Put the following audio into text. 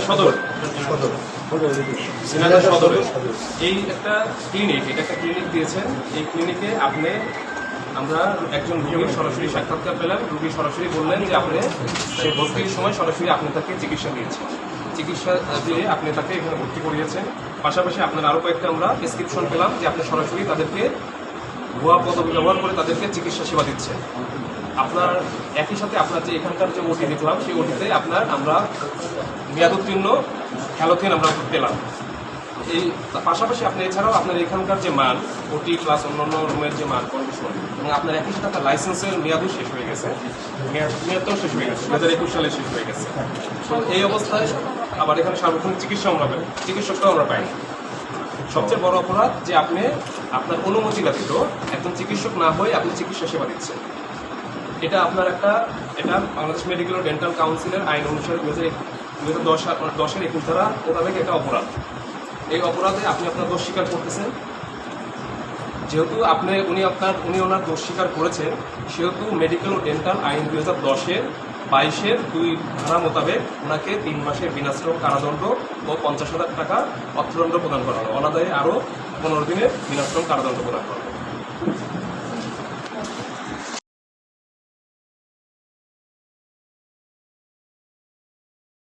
সদর ঝিনাইদহ সদরে এই একটা ক্লিনিক, এটা একটা ক্লিনিক দিয়েছেন। এই ক্লিনিকে আপনি আমরা একজন রোগীর সরাসরি সাক্ষাৎকার পেলাম। রোগী সরাসরি বললেন যে আপনি সেই ভর্তির সময় সরাসরি আপনি তাকে চিকিৎসা দিয়েছেন, চিকিৎসা দিয়ে আপনি তাকে এখানে ভর্তি করিয়েছেন। পাশাপাশি আপনার আরও কয়েকটা আমরা প্রেসক্রিপশন পেলাম যে আপনি সরাসরি তাদেরকে ভুয়া পদবি ব্যবহার করে তাদেরকে চিকিৎসা সেবা দিচ্ছেন। আপনার একই সাথে আপনার যে এখানকার যে ওটি দেখলাম সেই ওটিতে আপনার আমরা মেয়াদোত্তীর্ণ হ্যালোথেন আমরা পেলাম। এই পাশাপাশি আপনি এছাড়াও আপনার এখানকার যে মান ওটি প্লাস অন্যান্য রুমের যে মান কন্ডিশন এবং আপনার একই সাথে আপনার লাইসেন্সের মেয়াদও শেষ হয়ে গেছে, মেয়াদটাও শেষ হয়ে গেছে, 2021 সালে শেষ হয়ে গেছে। তো এই অবস্থায় আবার এখানে সার্বক্ষণিক চিকিৎসা আমরা পাই, চিকিৎসকটাও আমরা পাই। সবচেয়ে বড় অপরাধ যে আপনি আপনার অনুমতি ব্যতীত একজন চিকিৎসক না হয়ে আপনি চিকিৎসা সেবা দিচ্ছেন। এটা আপনার এটা বাংলাদেশ মেডিকেল ও ডেন্টাল কাউন্সিলের আইন অনুসারে 2010-এর 21 ধারা মোতাবেক এটা অপরাধ। এই অপরাধে আপনি আপনার দোষ স্বীকার করতেছেন। যেহেতু উনি ওনার দোষ স্বীকার করেছেন, সেহেতু মেডিকেল ও ডেন্টাল আইন 2010-এর 22-এর 2 ধারা মোতাবেক ওনাকে 3 মাসের বিনাশ্রম কারাদণ্ড ও 50,000 টাকা অর্থদণ্ড প্রদান করা হলো। অনাদায়ে আরও 15 দিনের বিনাশ্রম কারাদণ্ড প্রদান করা হলো।